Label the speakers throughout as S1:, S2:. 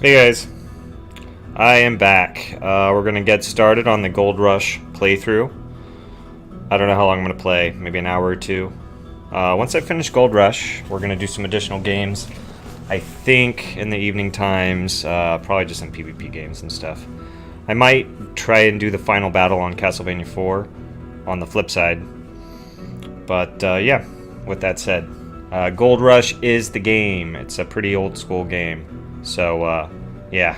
S1: Hey guys, I am back. We're gonna get started on the Gold Rush playthrough. I don't know how long I'm gonna play, maybe an hour or two. Once I finish Gold Rush, we're gonna do some additional games. I think in the evening times, probably just some PvP games and stuff. I might try and do the final battle on Castlevania 4 on the flip side. But yeah, with that said, Gold Rush is the game. It's a pretty old school game. So yeah,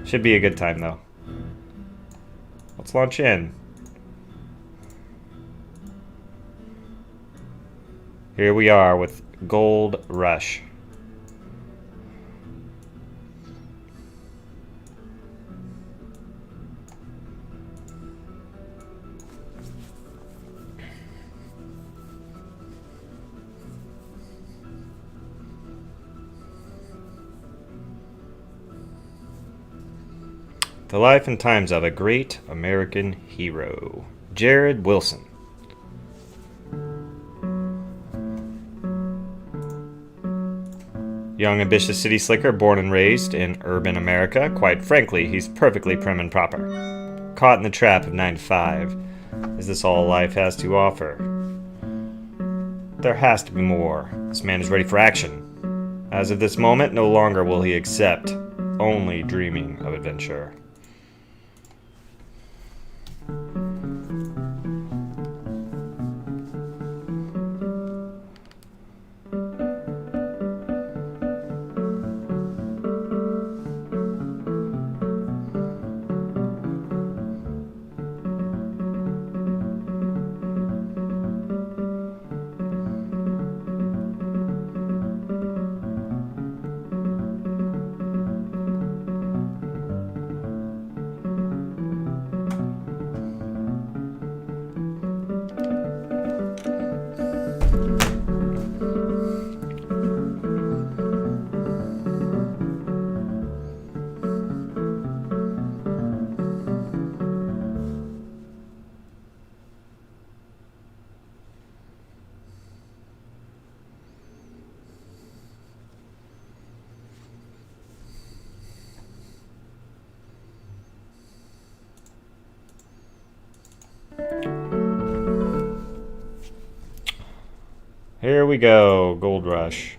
S1: should be a good time though. Let's launch in. Here we are with Gold Rush. The life and times of a great American hero, Jared Wilson. Young, ambitious city slicker, born and raised in urban America. Quite frankly, he's perfectly prim and proper. Caught in the trap of 9 to 5. Is this all life has to offer? There has to be more. This man is ready for action. As of this moment, no longer will he accept only dreaming of adventure. Here we go, Gold Rush.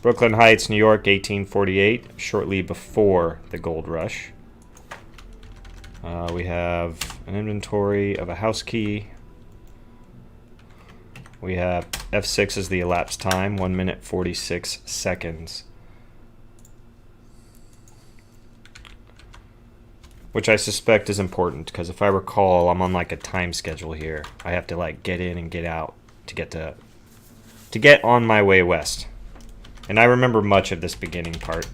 S1: Brooklyn Heights, New York, 1848, shortly before the Gold Rush. We have an inventory of a house key. We have F6 as the elapsed time, 1 minute 46 seconds. Which I suspect is important, because if I recall, I'm on like a time schedule here. I have to like get in and get out to get on my way west. And I remember much of this beginning part.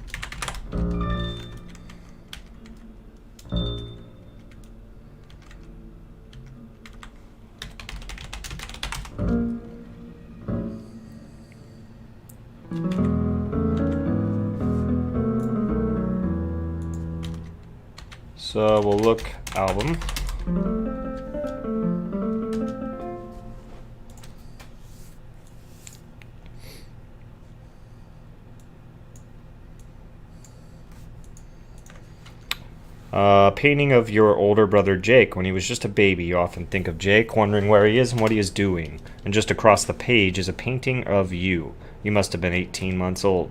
S1: So we'll look album. Painting of your older brother Jake. When he was just a baby, you often think of Jake, wondering where he is and what he is doing. And just across the page is a painting of you. You must have been 18 months old.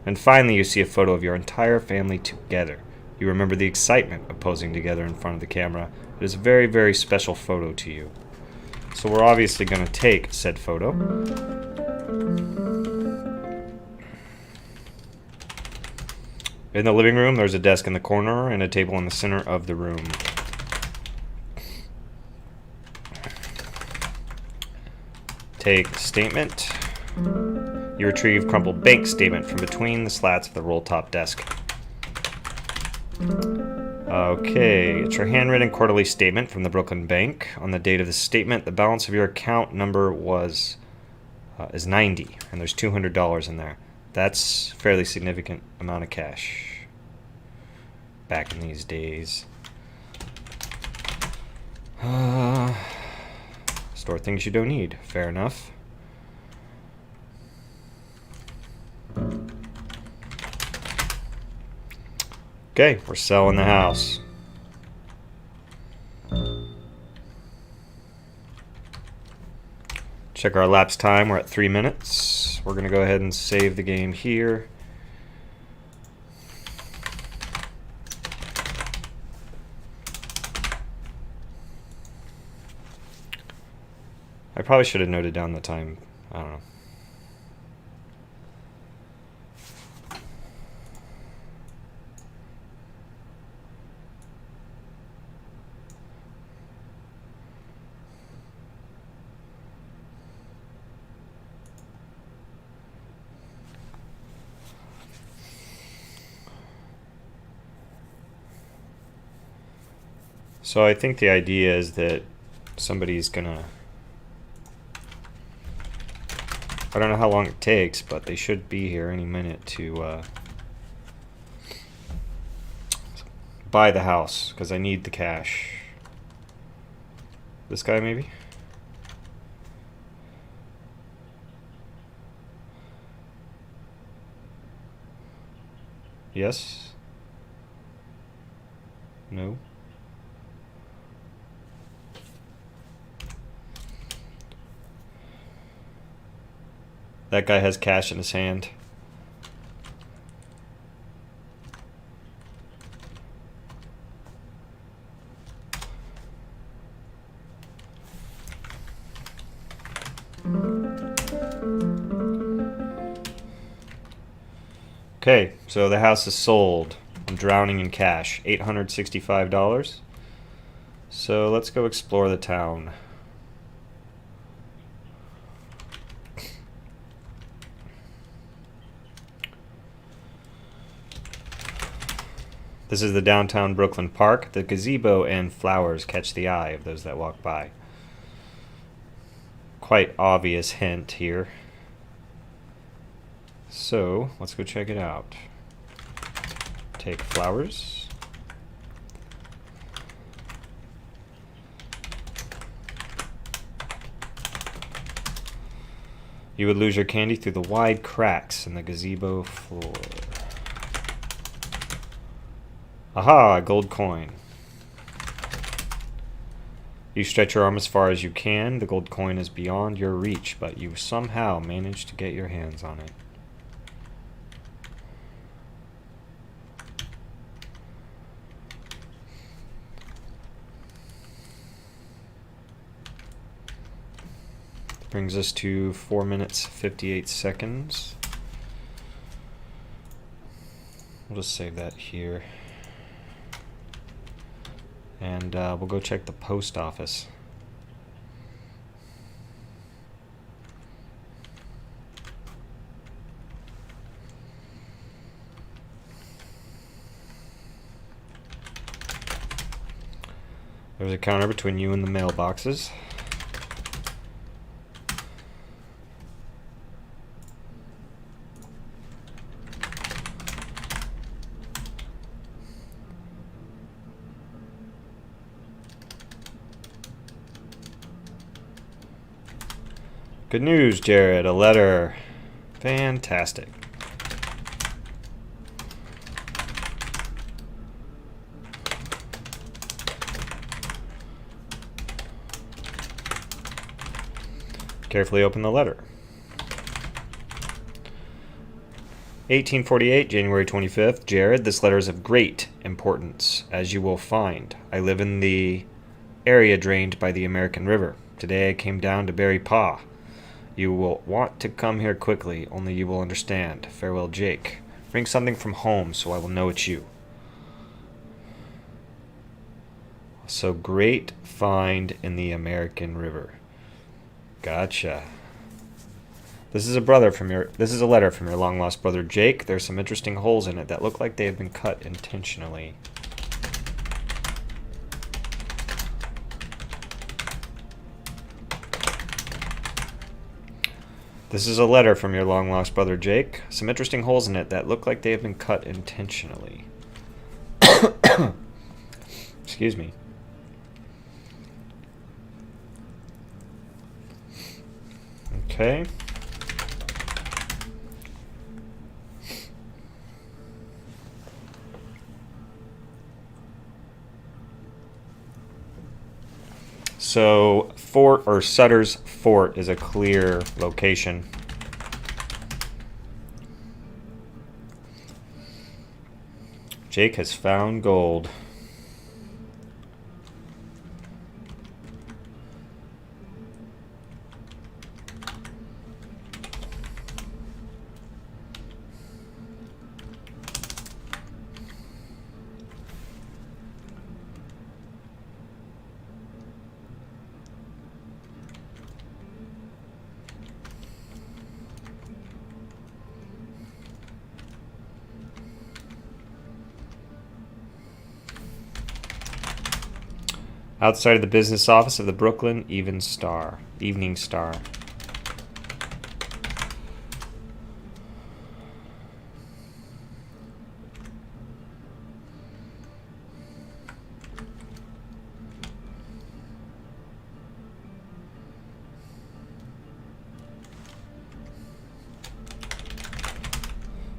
S1: And finally you see a photo of your entire family together. You remember the excitement of posing together in front of the camera. It is a very, very special photo to you. So we're obviously going to take said photo. In the living room, there's a desk in the corner and a table in the center of the room. Take statement. You retrieve crumpled bank statement from between the slats of the roll-top desk. Okay, it's your handwritten quarterly statement from the Brooklyn Bank. On the date of the statement, the balance of your account number is 90, and there's $200 in there. That's a fairly significant amount of cash back in these days. Store things you don't need. Fair enough. Okay, we're selling the house. Check our elapsed time. We're at 3 minutes. We're going to go ahead and save the game here. I probably should have noted down the time. I don't know. So I think the idea is that somebody's gonna, I don't know how long it takes, but they should be here any minute to buy the house, because I need the cash. This guy maybe? Yes? No? That guy has cash in his hand. Okay, so the house is sold. I'm drowning in cash. $865. So let's go explore the town. This is the downtown Brooklyn Park. The gazebo and flowers catch the eye of those that walk by. Quite obvious hint here. So, let's go check it out. Take flowers. You would lose your candy through the wide cracks in the gazebo floor. Aha, gold coin. You stretch your arm as far as you can. The gold coin is beyond your reach, but you somehow manage to get your hands on it. Brings us to 4 minutes 58 seconds. We'll just save that here. And we'll go check the post office. There's a counter between you and the mailboxes. Good news, Jared. A letter. Fantastic. Carefully open the letter. 1848, January 25th. Jared, this letter is of great importance. As you will find, I live in the area drained by the American River. Today I came down to bury Pa. You will want to come here quickly, only you will understand. Farewell, Jake. Bring something from home so I will know it's you. So great find in the American River. Gotcha. This is a letter from your long lost brother Jake. There's some interesting holes in it that look like they have been cut intentionally. This is a letter from your long lost brother Jake. Some interesting holes in it that look like they have been cut intentionally. Excuse me. Okay. So Fort or Sutter's Fort is a clear location. Jake has found gold. Outside of the business office of the Brooklyn Evening Star.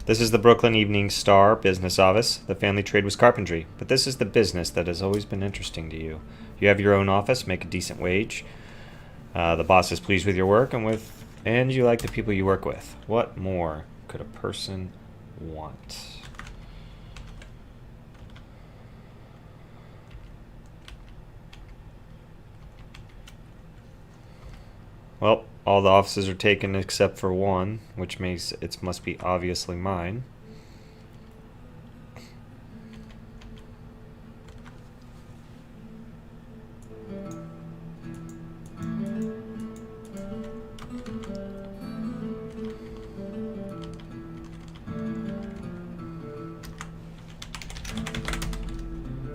S1: This is the Brooklyn Evening Star business office. The family trade was carpentry, but this is the business that has always been interesting to you. You have your own office, make a decent wage. The boss is pleased with your work and you like the people you work with. What more could a person want? Well, all the offices are taken except for one, which means it must be obviously mine.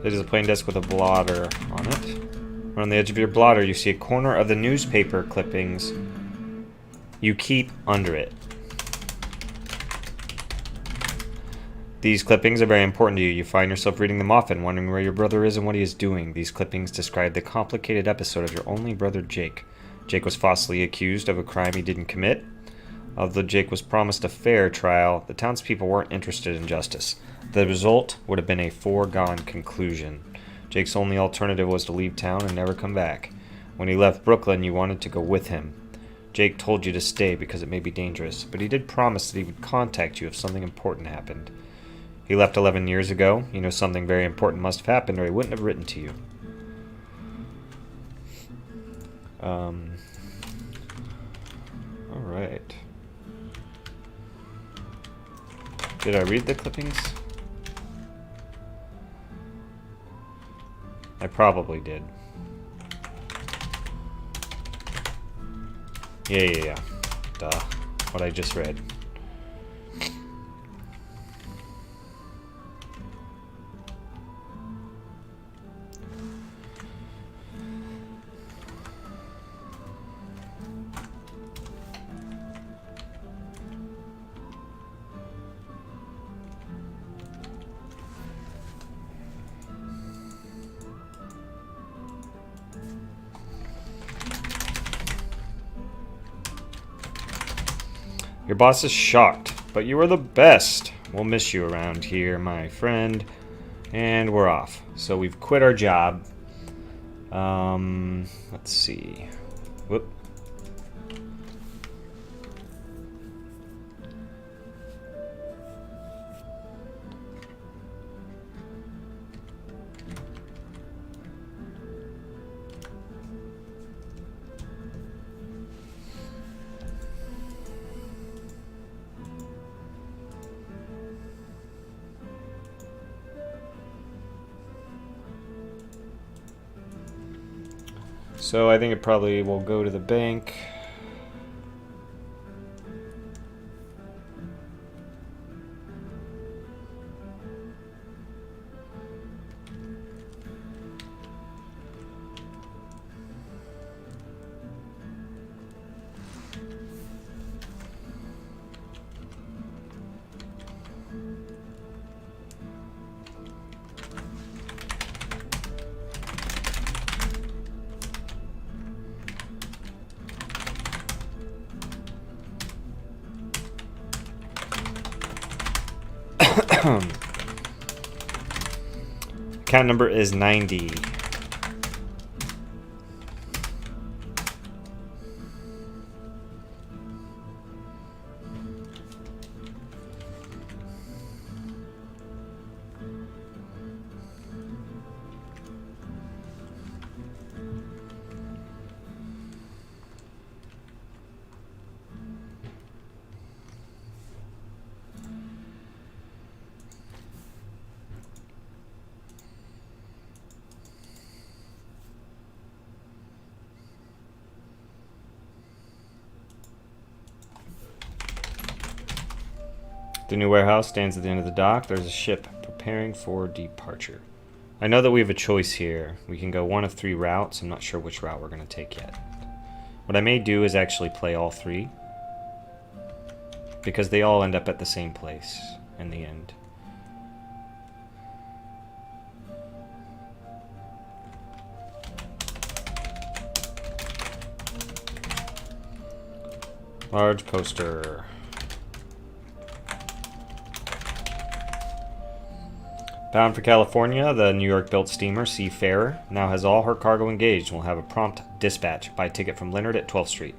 S1: It is a plain desk with a blotter on it. On the edge of your blotter, you see a corner of the newspaper clippings you keep under it. These clippings are very important to you. You find yourself reading them often, wondering where your brother is and what he is doing. These clippings describe the complicated episode of your only brother, Jake. Jake was falsely accused of a crime he didn't commit. Although Jake was promised a fair trial, the townspeople weren't interested in justice. The result would have been a foregone conclusion. Jake's only alternative was to leave town and never come back. When he left Brooklyn, you wanted to go with him. Jake told you to stay because it may be dangerous, but he did promise that he would contact you if something important happened. He left 11 years ago. You know something very important must have happened or he wouldn't have written to you. Alright. Did I read the clippings? I probably did. Yeah. Duh. What I just read. Your boss is shocked, but you are the best. We'll miss you around here, my friend. And we're off. So we've quit our job. Let's see. Whoop. So I think it probably will go to the bank. Account number is 90. The new warehouse stands at the end of the dock. There's a ship preparing for departure. I know that we have a choice here. We can go one of 3 routes. I'm not sure which route we're going to take yet. What I may do is actually play all 3, because they all end up at the same place in the end. Large poster. Bound for California, the New York-built steamer Seafarer now has all her cargo engaged and will have a prompt dispatch. Buy a ticket from Leonard at 12th Street.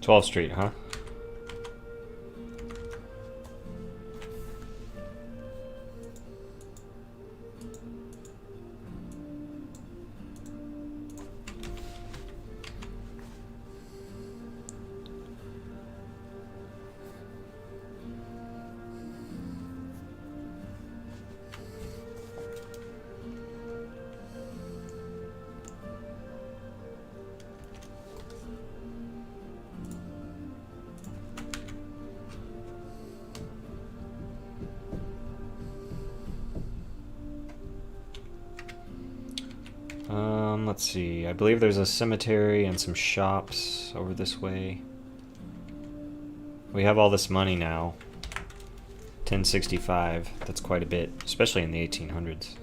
S1: 12th Street, huh? Let's see. I believe there's a cemetery and some shops over this way. We have all this money now. 1065. That's quite a bit, especially in the 1800s.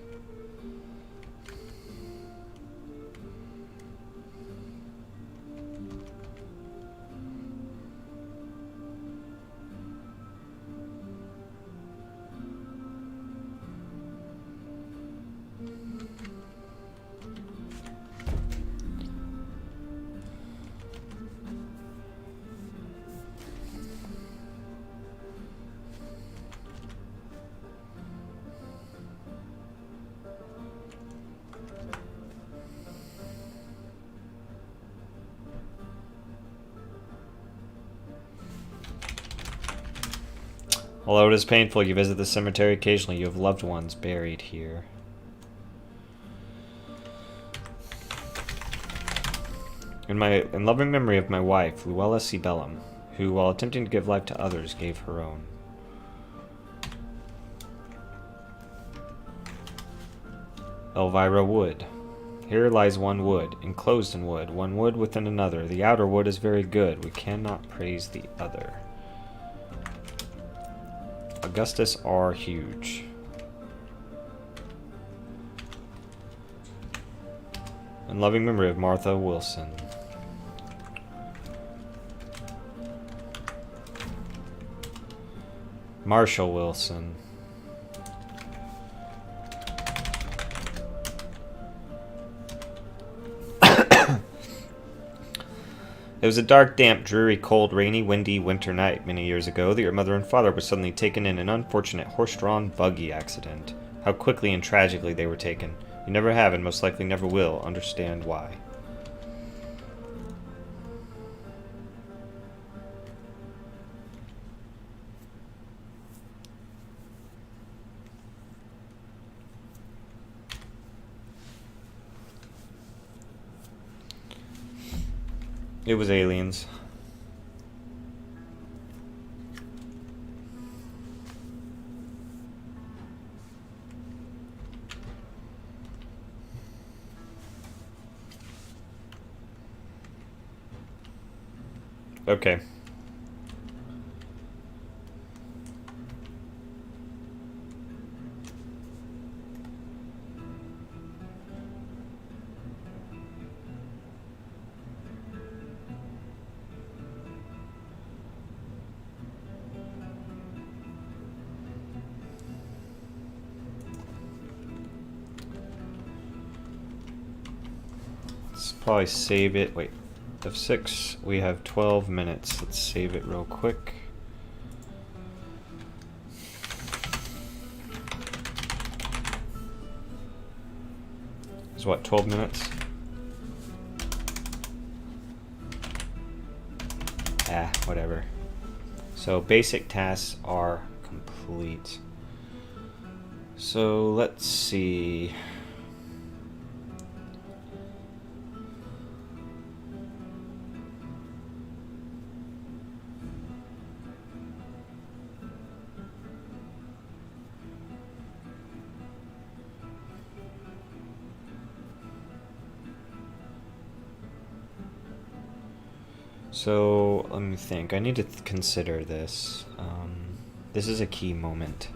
S1: Although it is painful, you visit the cemetery occasionally. You have loved ones buried here. In loving memory of my wife, Luella C. Bellum, who, while attempting to give life to others, gave her own. Elvira Wood. Here lies one wood, enclosed in wood, one wood within another. The outer wood is very good. We cannot praise the other. Augustus R. Huge. In loving memory of Martha Wilson. Marshall Wilson. It was a dark, damp, dreary, cold, rainy, windy winter night many years ago that your mother and father were suddenly taken in an unfortunate horse-drawn buggy accident. How quickly and tragically they were taken. You never have, and most likely never will, understand why. It was aliens. Okay. Let's probably save it. Wait. F6, we have 12 minutes. Let's save it real quick. It's what, 12 minutes? Ah, whatever. So basic tasks are complete. So let's see. So let me think. I need to consider this. This is a key moment.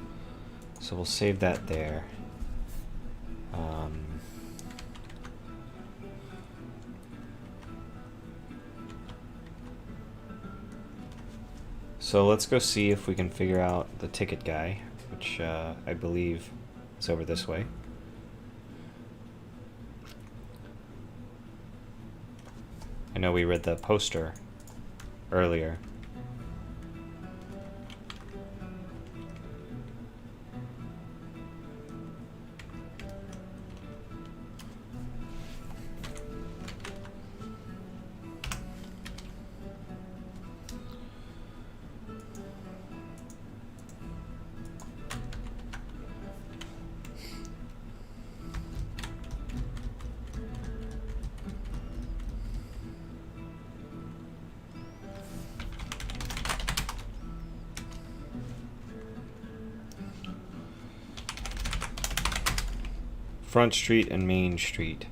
S1: So we'll save that there. So let's go see if we can figure out the ticket guy, which I believe is over this way. I know we read the poster earlier. Front Street and Main Street.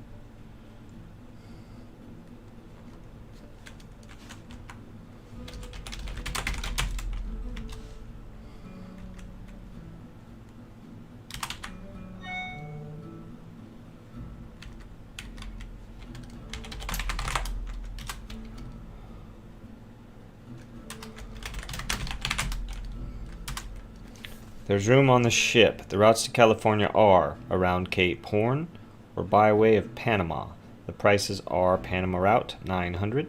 S1: There's room on the ship. The routes to California are around Cape Horn or by way of Panama. The prices are Panama route $900,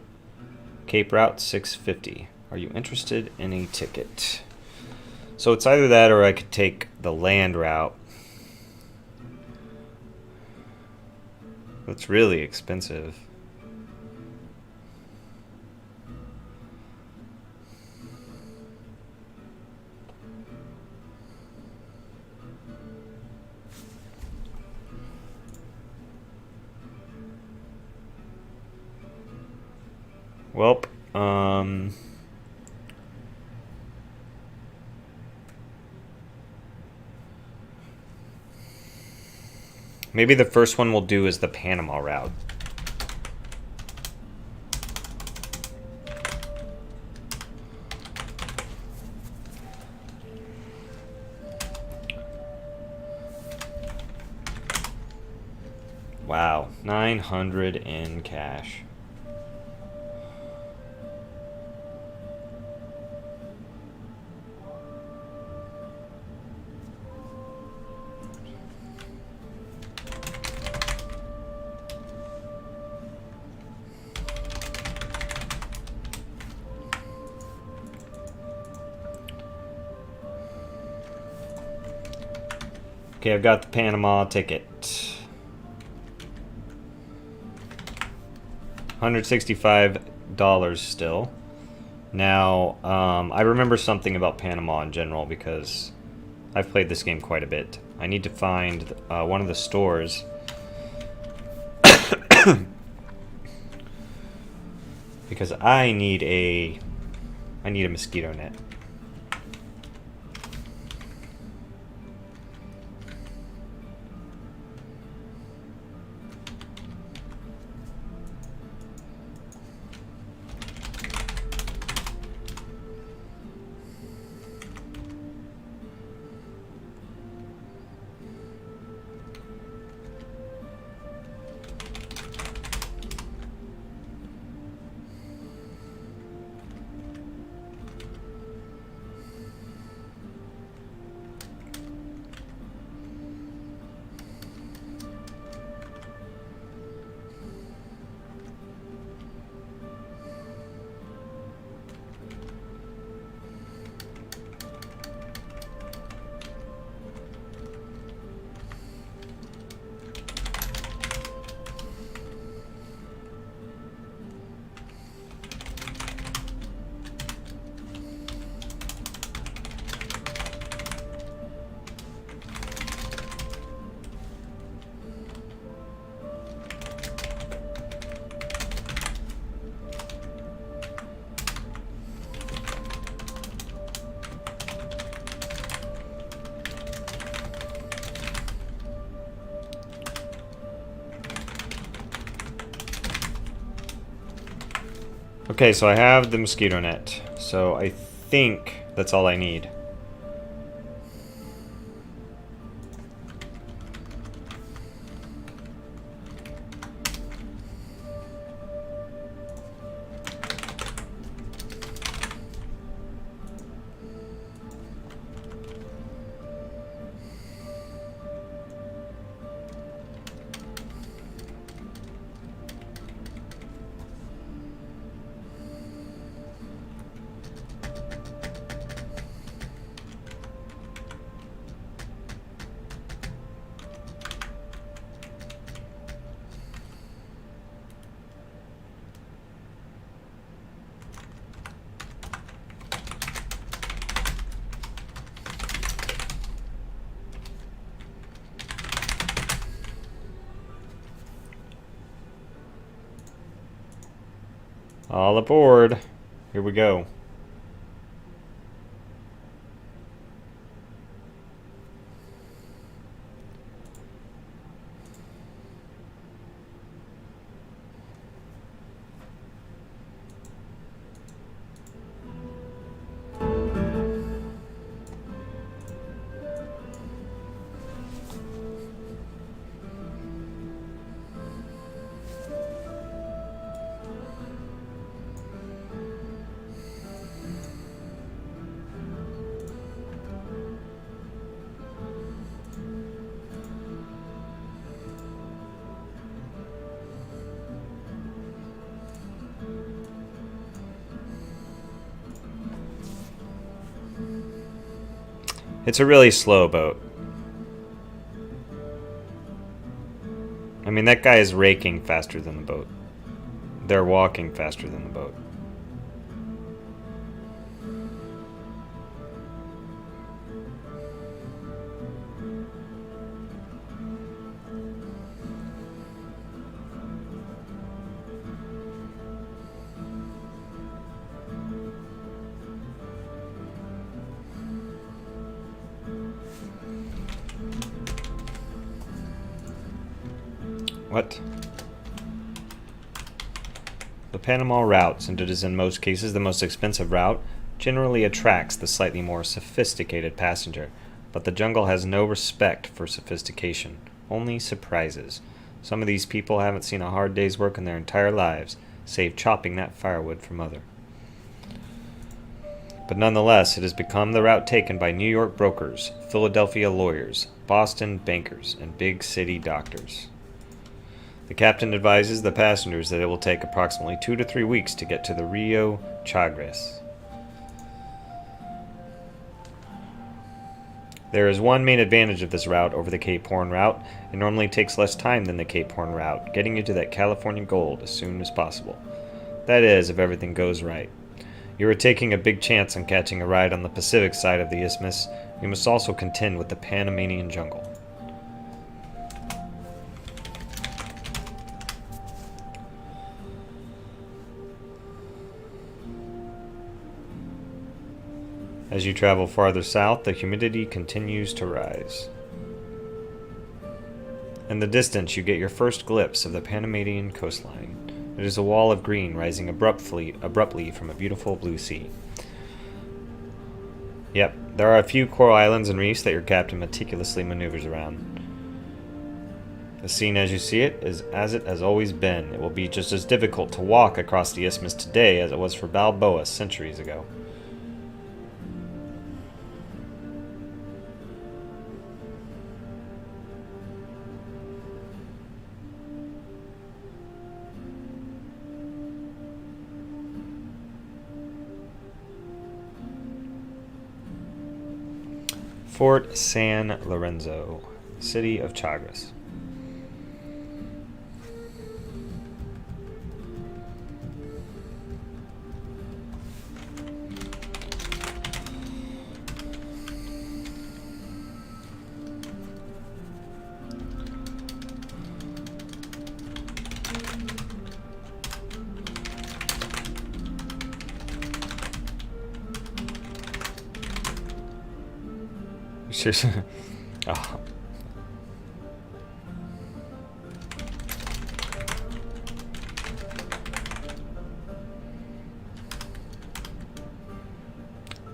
S1: Cape route $650. Are you interested in a ticket? So it's either that or I could take the land route. That's really expensive. Welp, maybe the first one we'll do is the Panama route. Wow, 900 in cash. Okay, I've got the Panama ticket. $165 still. Now, I remember something about Panama in general because I've played this game quite a bit. I need to find one of the stores because I need a mosquito net. Okay, so I have the mosquito net. So I think that's all I need. All aboard. Here we go. It's a really slow boat. I mean, that guy is raking faster than the boat. They're walking faster than the boat. What? The Panama route, since it is in most cases the most expensive route, generally attracts the slightly more sophisticated passenger, but the jungle has no respect for sophistication, only surprises. Some of these people haven't seen a hard day's work in their entire lives, save chopping that firewood for mother. But nonetheless, it has become the route taken by New York brokers, Philadelphia lawyers, Boston bankers, and big city doctors. The captain advises the passengers that it will take approximately 2 to 3 weeks to get to the Rio Chagres. There is one main advantage of this route over the Cape Horn route. It normally takes less time than the Cape Horn route, getting you to that California gold as soon as possible. That is, if everything goes right. You are taking a big chance on catching a ride on the Pacific side of the isthmus. You must also contend with the Panamanian jungle. As you travel farther south, the humidity continues to rise. In the distance, you get your first glimpse of the Panamanian coastline. It is a wall of green rising abruptly from a beautiful blue sea. Yep, there are a few coral islands and reefs that your captain meticulously maneuvers around. The scene as you see it is as it has always been. It will be just as difficult to walk across the isthmus today as it was for Balboa centuries ago. Fort San Lorenzo, city of Chagres. Oh.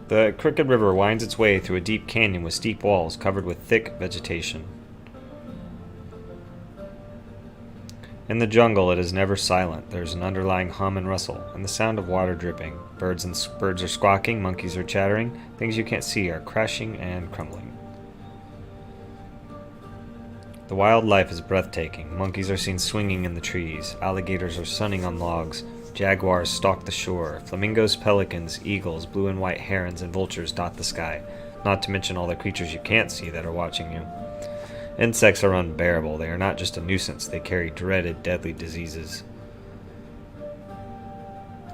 S1: The crooked river winds its way through a deep canyon with steep walls covered with thick vegetation. In the jungle, it is never silent. There's an underlying hum and rustle, and the sound of water dripping. Birds are squawking, monkeys are chattering, things you can't see are crashing and crumbling. The wildlife is breathtaking. Monkeys are seen swinging in the trees. Alligators are sunning on logs. Jaguars stalk the shore. Flamingos, pelicans, eagles, blue and white herons, and vultures dot the sky. Not to mention all the creatures you can't see that are watching you. Insects are unbearable. They are not just a nuisance. They carry dreaded, deadly diseases.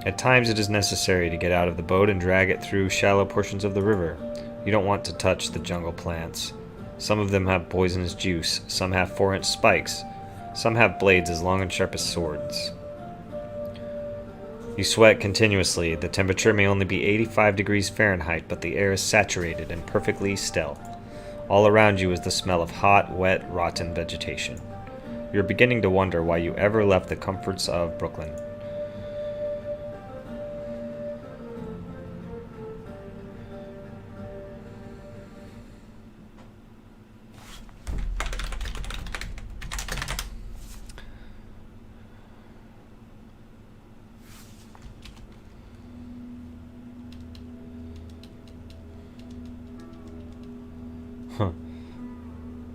S1: At times it is necessary to get out of the boat and drag it through shallow portions of the river. You don't want to touch the jungle plants. Some of them have poisonous juice. Some have 4-inch spikes. Some have blades as long and sharp as swords. You sweat continuously. The temperature may only be 85 degrees Fahrenheit, but the air is saturated and perfectly still. All around you is the smell of hot, wet, rotten vegetation. You're beginning to wonder why you ever left the comforts of Brooklyn.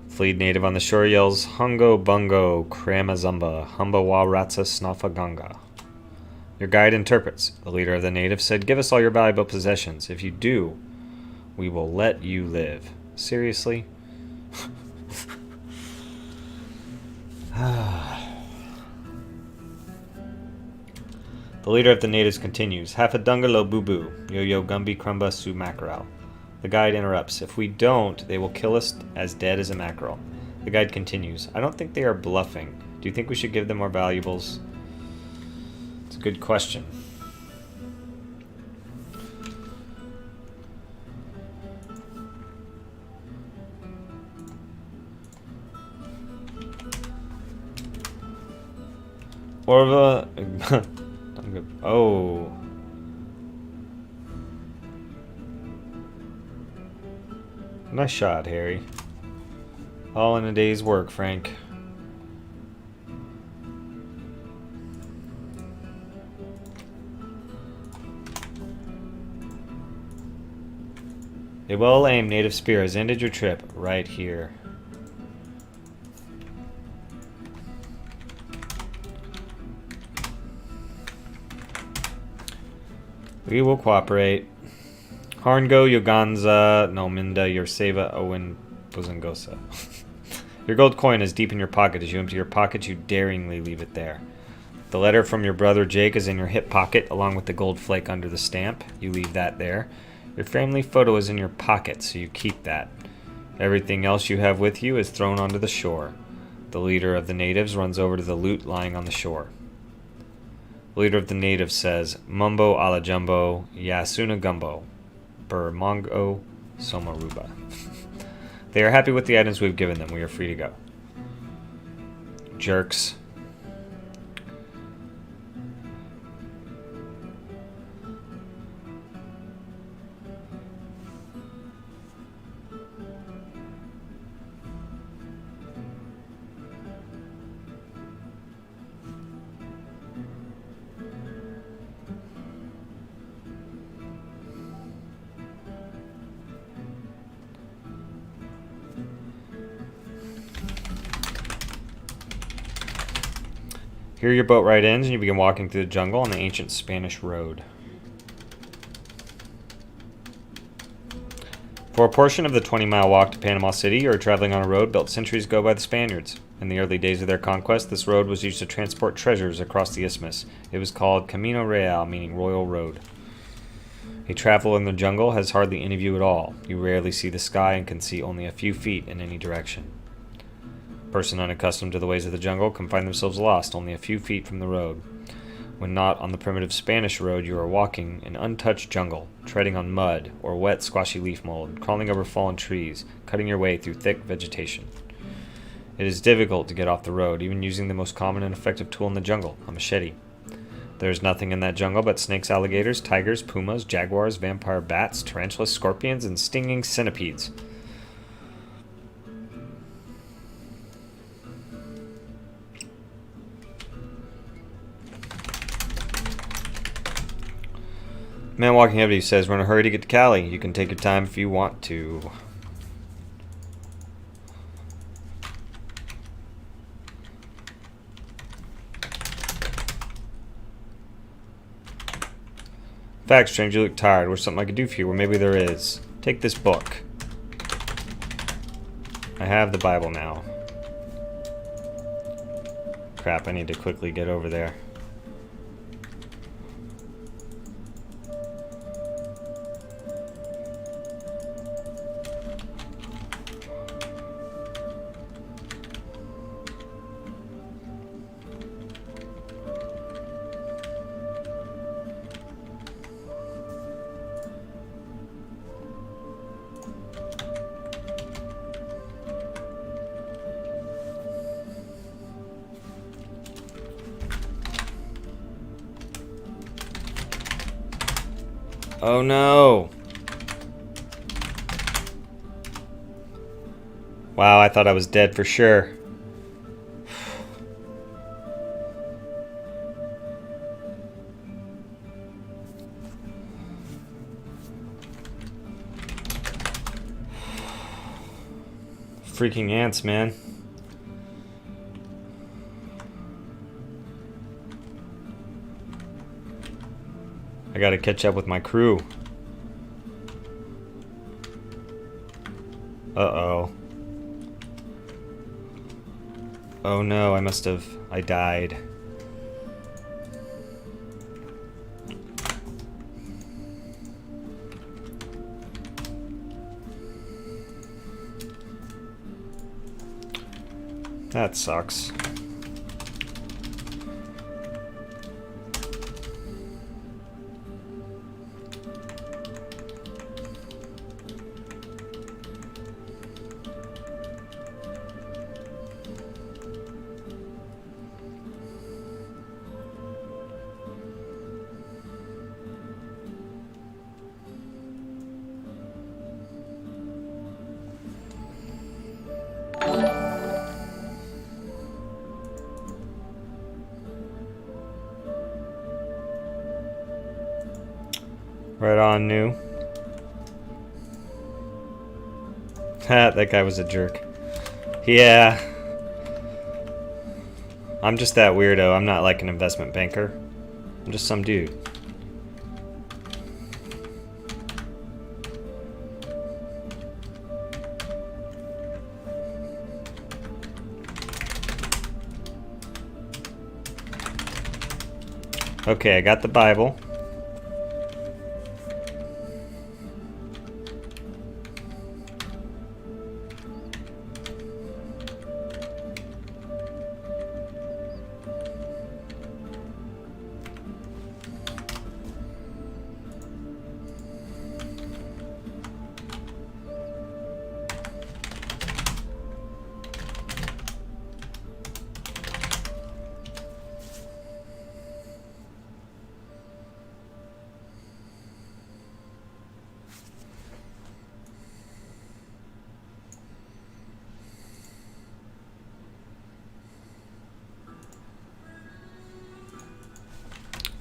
S1: Fleet native on the shore yells, Hungo bungo, kramazumba, humba wa ratsa snuffa ganga. Your guide interprets. The leader of the natives said, give us all your valuable possessions. If you do, we will let you live. Seriously? The leader of the natives continues, half a dungalo boo-boo, yo-yo gumby crumba su mackerel. The guide interrupts. If we don't, they will kill us as dead as a mackerel. The guide continues. I don't think they are bluffing. Do you think we should give them our valuables? It's a good question. Orva... oh... Nice shot, Harry. All in a day's work, Frank. A well-aimed native spear has ended your trip right here. We will cooperate. Harngo, Yoganza, Nominda, Yorseva, Owen, Buzangosa. Your gold coin is deep in your pocket. As you empty your pocket, you daringly leave it there. The letter from your brother Jake is in your hip pocket, along with the gold flake under the stamp. You leave that there. Your family photo is in your pocket, so you keep that. Everything else you have with you is thrown onto the shore. The leader of the natives runs over to the loot lying on the shore. The leader of the natives says, Mumbo ala jumbo, Yasuna gumbo. Bur Mongo Somaruba. They are happy with the items we've given them. We are free to go. Jerks. Here your boat ride ends and you begin walking through the jungle on the ancient Spanish road. For a portion of the 20-mile walk to Panama City, you are traveling on a road built centuries ago by the Spaniards. In the early days of their conquest, this road was used to transport treasures across the isthmus. It was called Camino Real, meaning Royal Road. A traveler in the jungle has hardly any view at all. You rarely see the sky and can see only a few feet in any direction. A person unaccustomed to the ways of the jungle can find themselves lost only a few feet from the road. When not on the primitive Spanish road, you are walking in untouched jungle, treading on mud or wet, squashy leaf mold, crawling over fallen trees, cutting your way through thick vegetation. It is difficult to get off the road, even using the most common and effective tool in the jungle, a machete. There's nothing in that jungle but snakes, alligators, tigers, pumas, jaguars, vampire bats, tarantulas, scorpions, and stinging centipedes. Man Walking Heavy says, we're in a hurry to get to Cali. You can take your time if you want to. Fact, Strange, you look tired. There's something I could do for you. Well, maybe there is. Take this book. I have the Bible now. Crap, I need to quickly get over there. Oh no! Wow, I thought I was dead for sure. Freaking ants, man. I gotta catch up with my crew. Uh-oh. Oh no, I died. That sucks. Right on, new. Ha, that guy was a jerk. Yeah. I'm just that weirdo. I'm not like an investment banker. I'm just some dude. Okay, I got the Bible.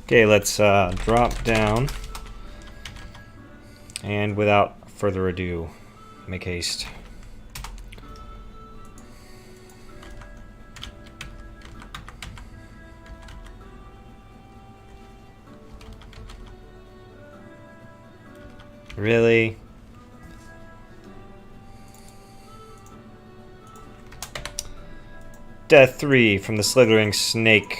S1: Okay, let's drop down, and without further ado, make haste. Really? Death 3 from the slithering snake.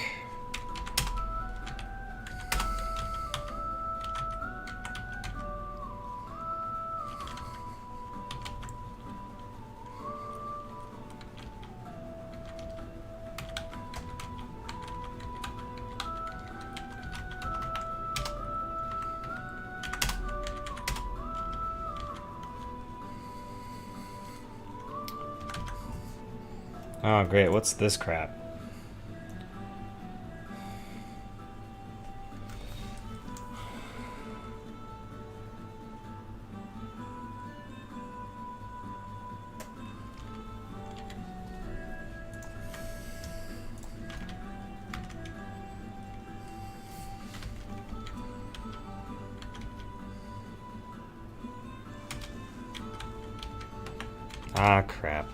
S1: Oh great, what's this crap? Ah, crap.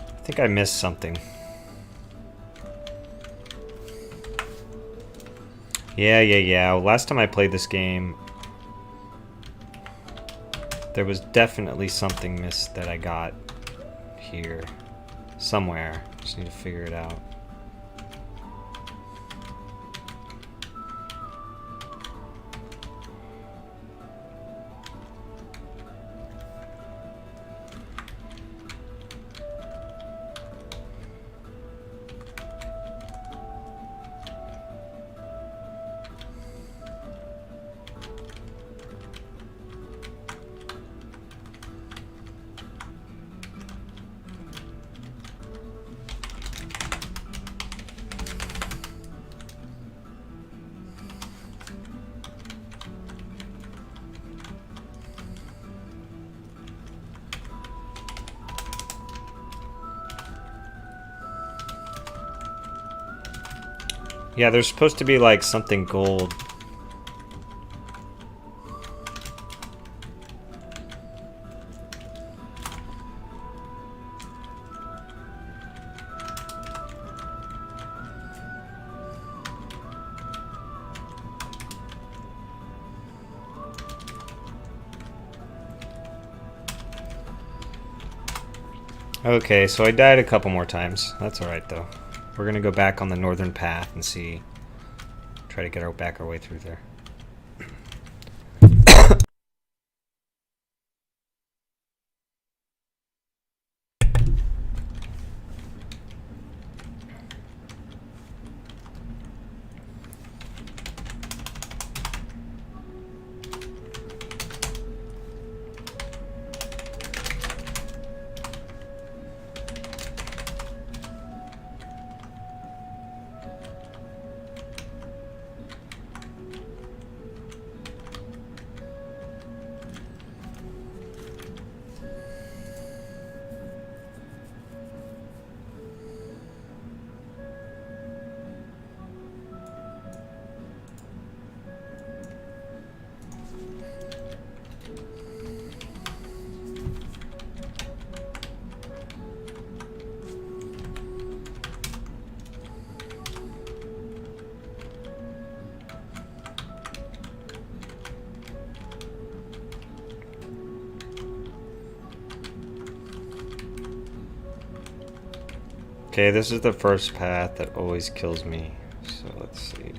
S1: I think I missed something. Yeah. Last time I played this game, there was definitely something missed that I got here. Somewhere. Just need to figure it out. Yeah, there's supposed to be like something gold. Okay, so I died a couple more times. That's alright though. We're gonna go back on the northern path and see. Try to get our way through there. Okay, this is the first path that always kills me. So let's see.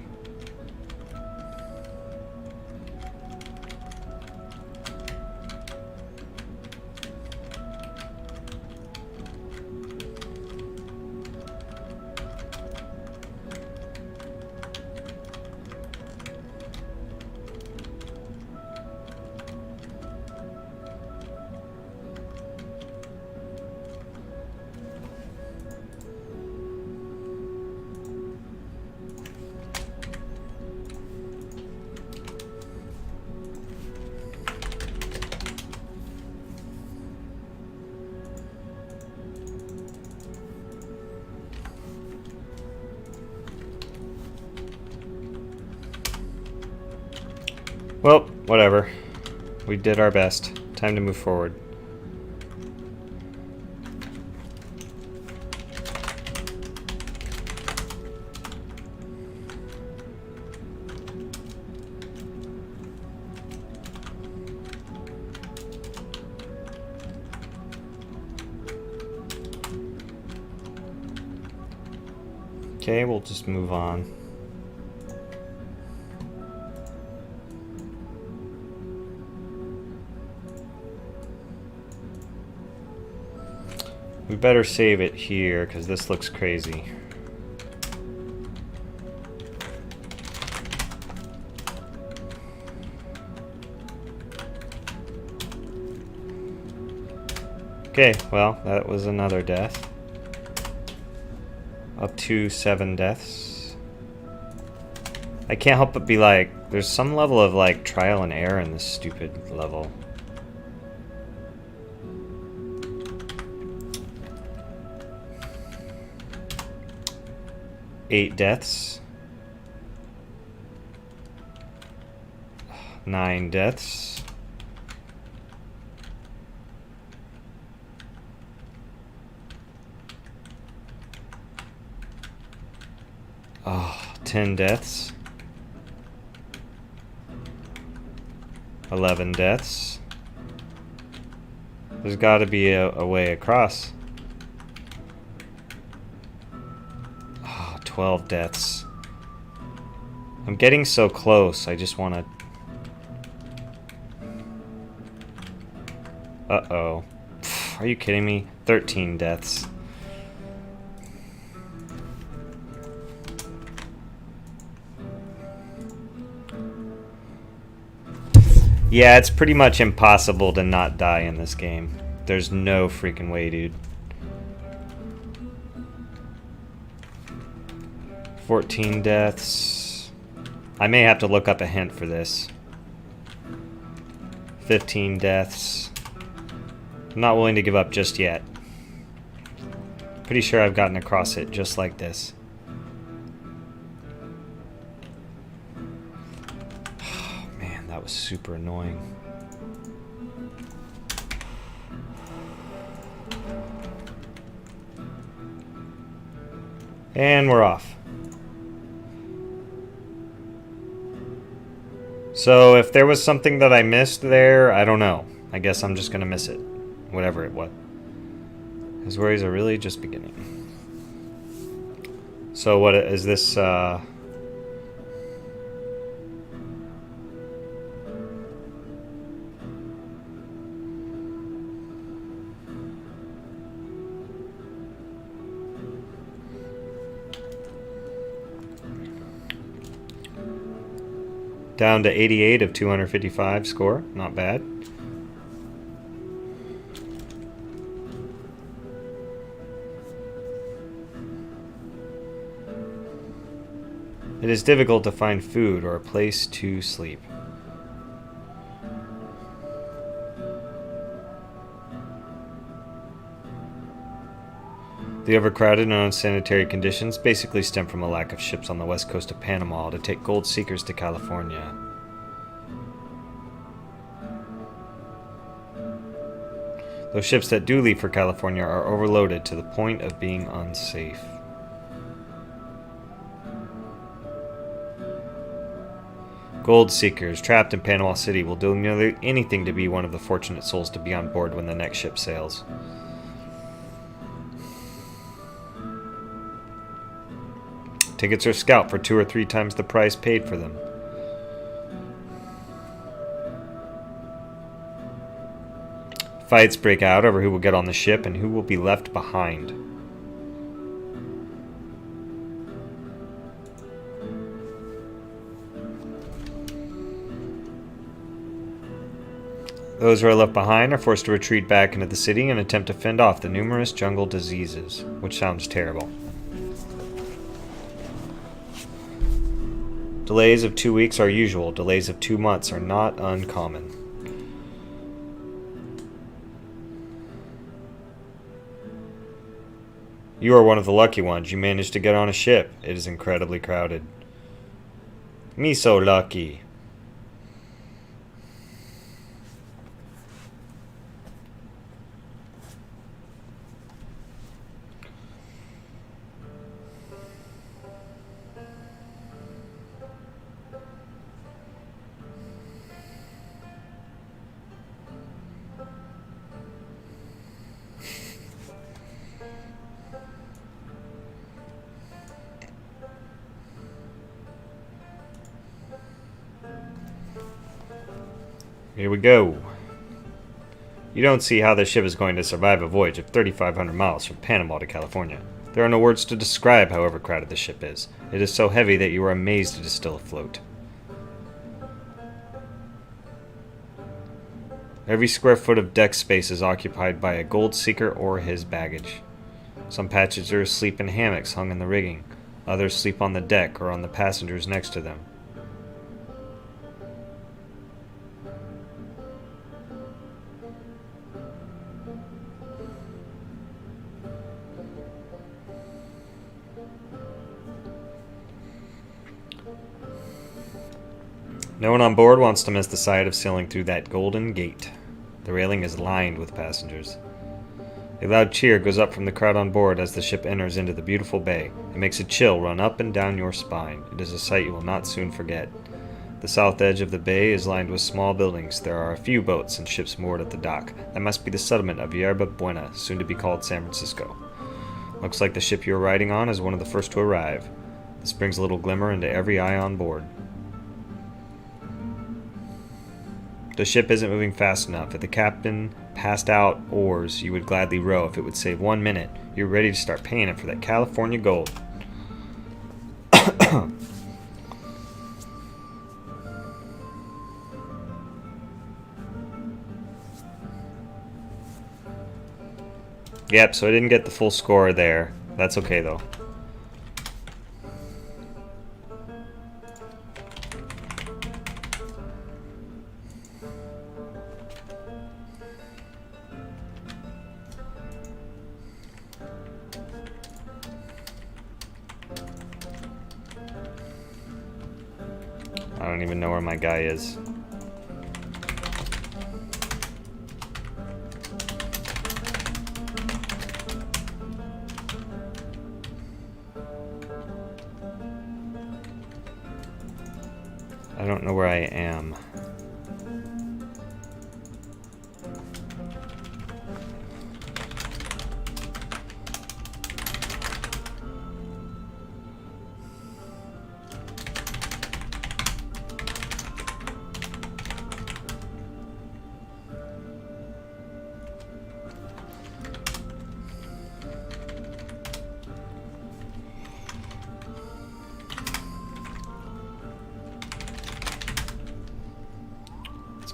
S1: Well, whatever. We did our best. Time to move forward. Okay, we'll just move on. We better save it here, because this looks crazy. Okay, well, that was another death. Up to 7 deaths. I can't help but be like, there's some level of like trial and error in this stupid level. Eight deaths. 9 deaths. Oh, 10 deaths. 11 deaths. There's got to be a way across. Oh, 12 deaths. I'm getting so close. I just want to... Uh-oh. Are you kidding me? 13 deaths. Yeah, it's pretty much impossible to not die in this game. There's no freaking way, dude. 14 deaths. I may have to look up a hint for this. 15 deaths. I'm not willing to give up just yet. Pretty sure I've gotten across it just like this. That was super annoying. And we're off. So if there was something that I missed there, I don't know. I guess I'm just gonna miss it. Whatever it was. His worries are really just beginning. So what is this, down to 88 of 255 score. Not bad. It is difficult to find food or a place to sleep. The overcrowded and unsanitary conditions basically stem from a lack of ships on the west coast of Panama to take gold seekers to California. Those ships that do leave for California are overloaded to the point of being unsafe. Gold seekers trapped in Panama City will do nearly anything to be one of the fortunate souls to be on board when the next ship sails. Tickets are scalped for 2 or 3 times the price paid for them. Fights break out over who will get on the ship and who will be left behind. Those who are left behind are forced to retreat back into the city and attempt to fend off the numerous jungle diseases, which sounds terrible. Delays of 2 weeks are usual. Delays of 2 months are not uncommon. You are one of the lucky ones. You managed to get on a ship. It is incredibly crowded. Me so lucky. Here we go. You don't see how this ship is going to survive a voyage of 3,500 miles from Panama to California. There are no words to describe how overcrowded the ship is. It is so heavy that you are amazed it is still afloat. Every square foot of deck space is occupied by a gold seeker or his baggage. Some passengers sleep in hammocks hung in the rigging. Others sleep on the deck or on the passengers next to them. No one on board wants to miss the sight of sailing through that golden gate. The railing is lined with passengers. A loud cheer goes up from the crowd on board as the ship enters into the beautiful bay. It makes a chill run up and down your spine. It is a sight you will not soon forget. The south edge of the bay is lined with small buildings. There are a few boats and ships moored at the dock. That must be the settlement of Yerba Buena, soon to be called San Francisco. Looks like the ship you are riding on is one of the first to arrive. This brings a little glimmer into every eye on board. The ship isn't moving fast enough. If the captain passed out oars, you would gladly row. If it would save 1 minute, you're ready to start paying him for that California gold. Yep, so I didn't get the full score there. That's okay though. I don't even know where my guy is. I don't know where I am.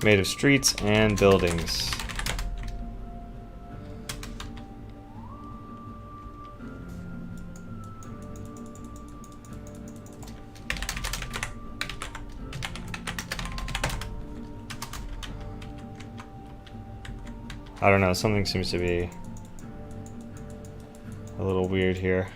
S1: Made of streets and buildings. I don't know, something seems to be a little weird here.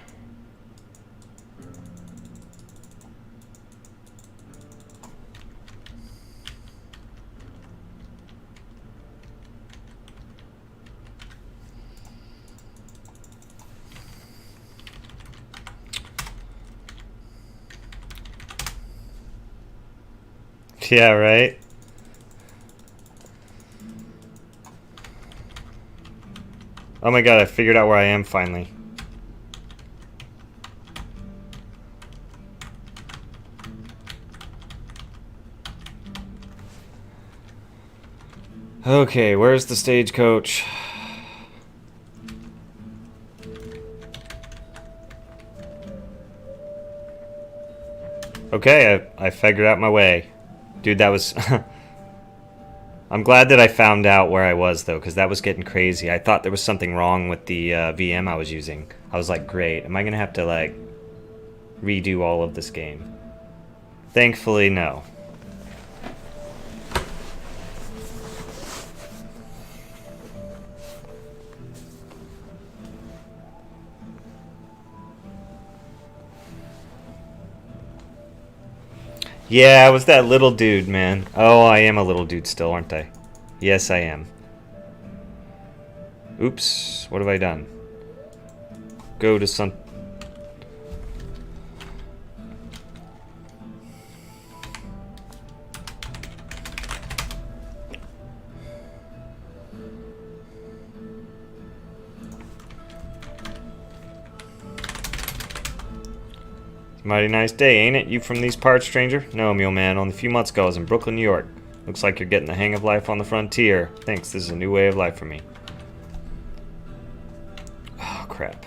S1: Yeah, right? Oh my god, I figured out where I am finally. Okay, where's the stagecoach? Okay, I figured out my way. Dude, that was... I'm glad that I found out where I was, though, because that was getting crazy. I thought there was something wrong with the VM I was using. I was like, great, am I going to have to, like, redo all of this game? Thankfully, no. Yeah, I was that little dude, man. Oh, I am a little dude still, aren't I? Yes, I am. Oops, what have I done? Go to some... Mighty nice day, ain't it? You from these parts, stranger? No, mule man. Only a few months ago I was in Brooklyn, New York. Looks like you're getting the hang of life on the frontier. Thanks, this is a new way of life for me. Oh, crap.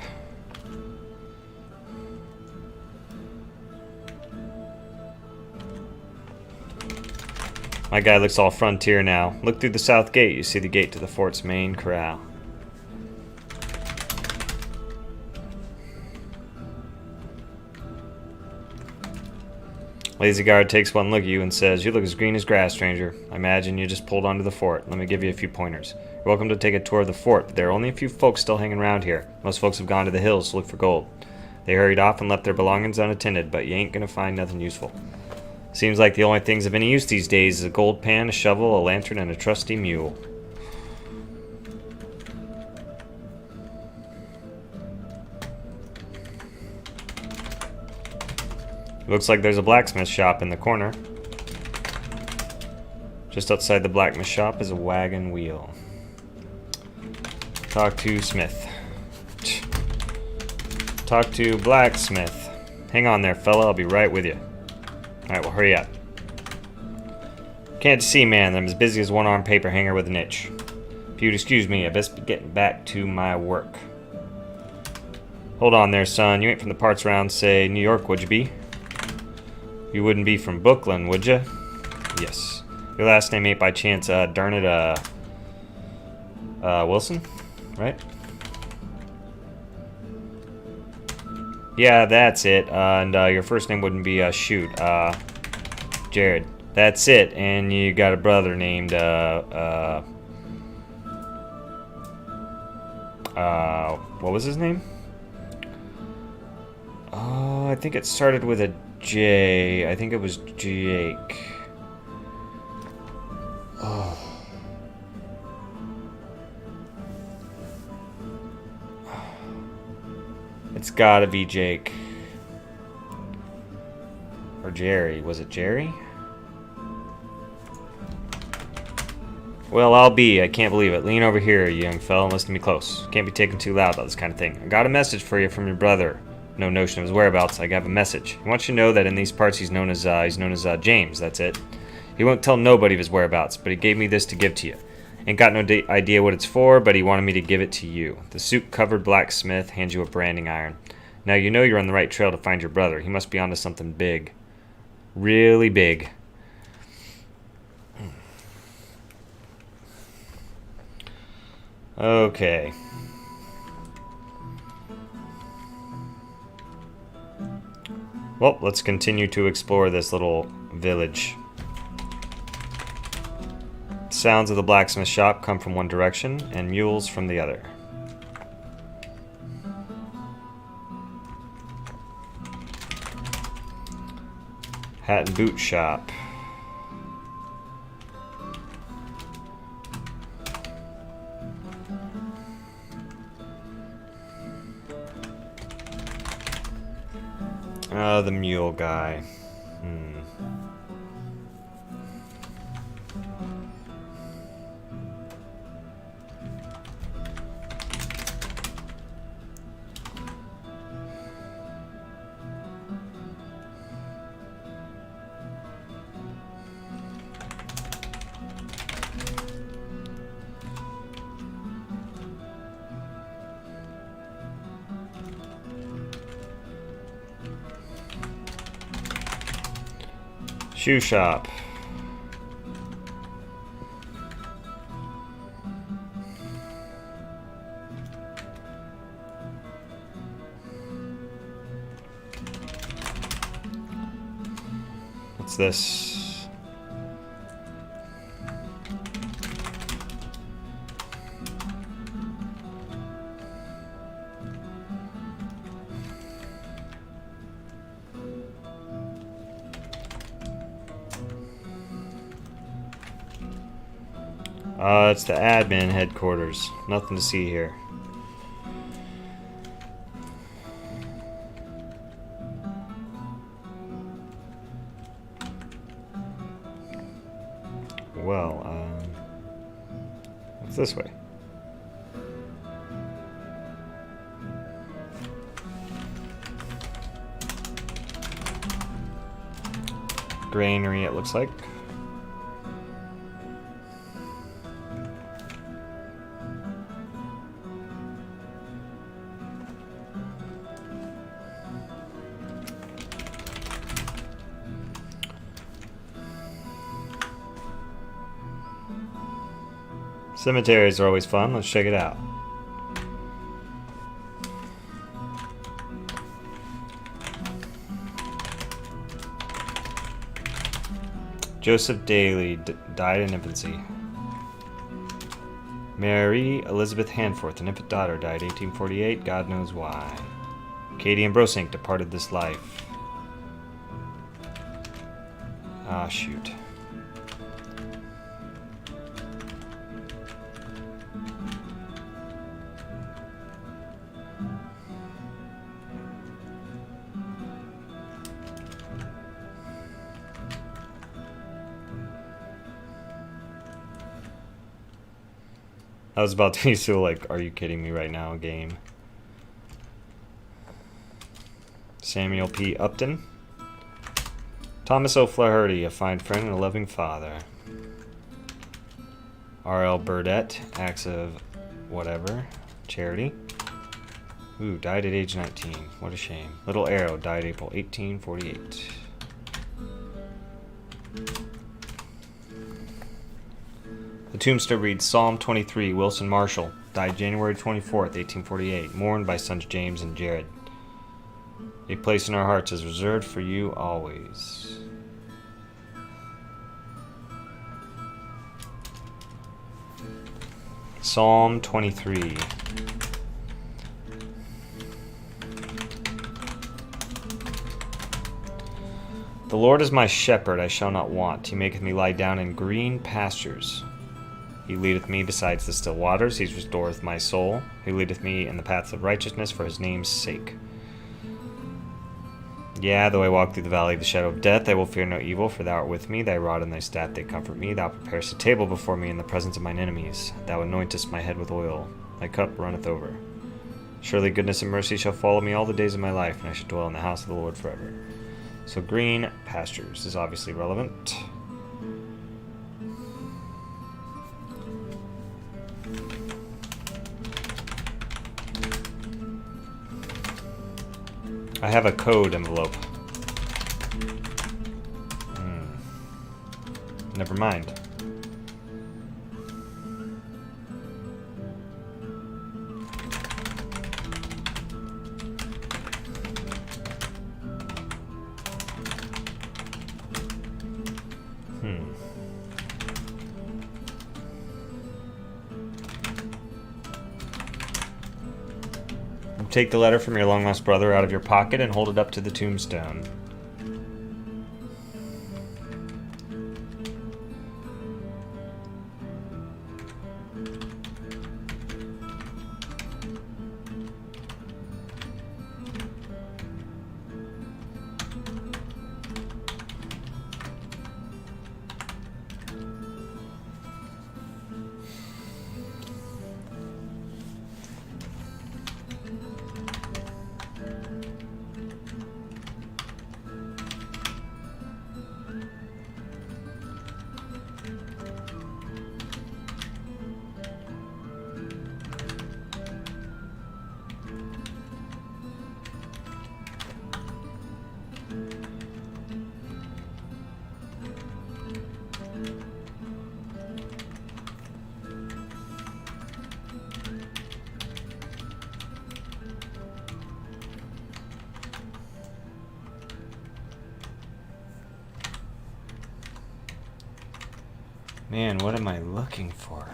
S1: My guy looks all frontier now. Look through the south gate. You see the gate to the fort's main corral. Lazy guard takes one look at you and says, "You look as green as grass, stranger. I imagine you just pulled onto the fort. Let me give you a few pointers. You're welcome to take a tour of the fort, but there are only a few folks still hanging around here. Most folks have gone to the hills to look for gold. They hurried off and left their belongings unattended, but you ain't gonna find nothing useful. Seems like the only things of any use these days is a gold pan, a shovel, a lantern, and a trusty mule. Looks like there's a blacksmith shop in the corner. Just outside the blacksmith shop is a wagon wheel. Talk to Smith. Talk to blacksmith. Hang on there, fella. I'll be right with you. Alright, well, hurry up. Can't see, man. I'm as busy as one-armed paper hanger with an itch. If you'd excuse me, I best be getting back to my work. Hold on there, son. You ain't from the parts around, say, New York, would you be? You wouldn't be from Brooklyn, would you? Yes. Your last name ain't by chance, darn it, Wilson? Right? Yeah, that's it. And your first name wouldn't be, Jared. That's it. And you got a brother named, what was his name? Oh, I think it started with a J. I think it was Jake. Oh. It's gotta be Jake. Or Jerry. Was it Jerry? Well, I'll be. I can't believe it. Lean over here, you young fella, and listen to me close. Can't be taken too loud about this kind of thing. I got a message for you from your brother. No notion of his whereabouts. I have a message. He wants you to know that in these parts he's known as James. That's it. He won't tell nobody of his whereabouts, but he gave me this to give to you. Ain't got no idea what it's for, but he wanted me to give it to you. The suit-covered blacksmith hands you a branding iron. Now you know you're on the right trail to find your brother. He must be onto something big. Really big. Okay. Well, let's continue to explore this little village. Sounds of the blacksmith shop come from one direction, and mules from the other. Hat and boot shop. The mule guy. Shoe shop. What's this? It's the admin headquarters. Nothing to see here. Well, what's this way? Granary, it looks like. Cemeteries are always fun. Let's check it out. Joseph Daly died in infancy. Mary Elizabeth Hanforth, an infant daughter, died 1848. God knows why. Katie and Brosink departed this life. Ah, shoot. I was about to be so like, are you kidding me right now, game? Samuel P. Upton. Thomas O'Flaherty, a fine friend and a loving father. R.L. Burdett, acts of whatever. Charity. Ooh, died at age 19. What a shame. Little Arrow, died April 1848. The tombstone reads Psalm 23, Wilson Marshall, died January 24th, 1848, mourned by sons James and Jared. A place in our hearts is reserved for you always. Psalm 23. The Lord is my shepherd, I shall not want. He maketh me lie down in green pastures. He leadeth me beside the still waters. He restoreth my soul. He leadeth me in the paths of righteousness for his name's sake. Yea, though I walk through the valley of the shadow of death, I will fear no evil, for thou art with me. Thy rod and thy staff, they comfort me. Thou preparest a table before me in the presence of mine enemies. Thou anointest my head with oil. My cup runneth over. Surely goodness and mercy shall follow me all the days of my life, and I shall dwell in the house of the Lord forever. So green pastures is obviously relevant. I have a code envelope. Never mind. Take the letter from your long-lost brother out of your pocket and hold it up to the tombstone. Man, what am I looking for?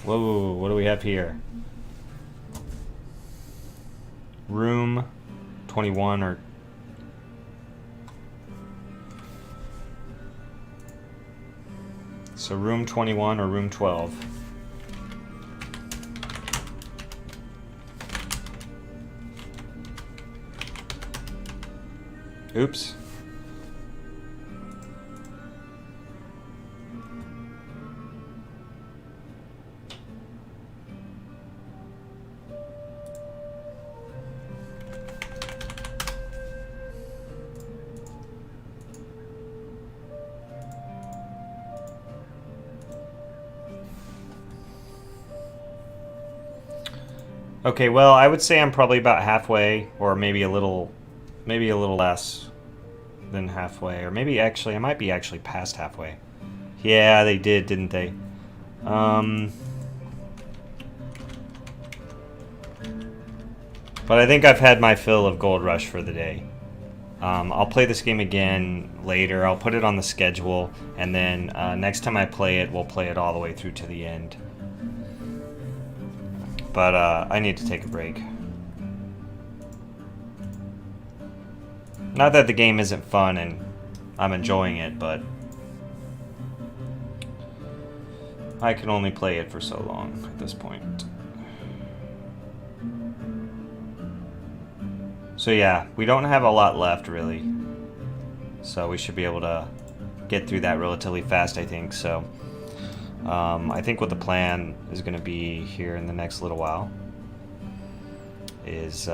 S1: Whoa, what do we have here? Room 21 or... So room 21 or room 12? Oops. Okay, well, I would say I'm probably about halfway, or maybe a little less than halfway, or maybe actually, I might be actually past halfway Yeah, they did, didn't they? But I think I've had my fill of Gold Rush for the day. I'll play this game again later. I'll put it on the schedule, and then next time I play it, we'll play it all the way through to the end. But I need to take a break. Not that the game isn't fun and I'm enjoying it, but I can only play it for so long at this point. So yeah, we don't have a lot left really. So we should be able to get through that relatively fast, I think. So I think what the plan is going to be here in the next little while is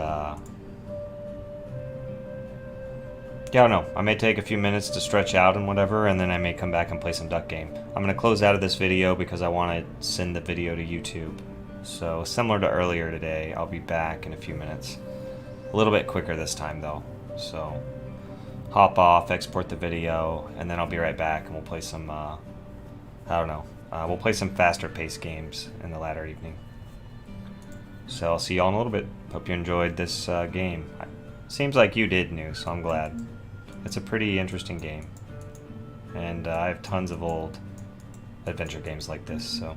S1: yeah, I don't know. I may take a few minutes to stretch out and whatever, and then I may come back and play some Duck Game. I'm going to close out of this video because I want to send the video to YouTube. So similar to earlier today, I'll be back in a few minutes. A little bit quicker this time though. So hop off, export the video, and then I'll be right back and we'll play some, I don't know, we'll play some faster paced games in the latter evening. So I'll see y'all in a little bit. Hope you enjoyed this game. Seems like you did, New, so I'm glad. It's a pretty interesting game. And I have tons of old adventure games like this, so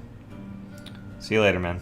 S1: see you later, man.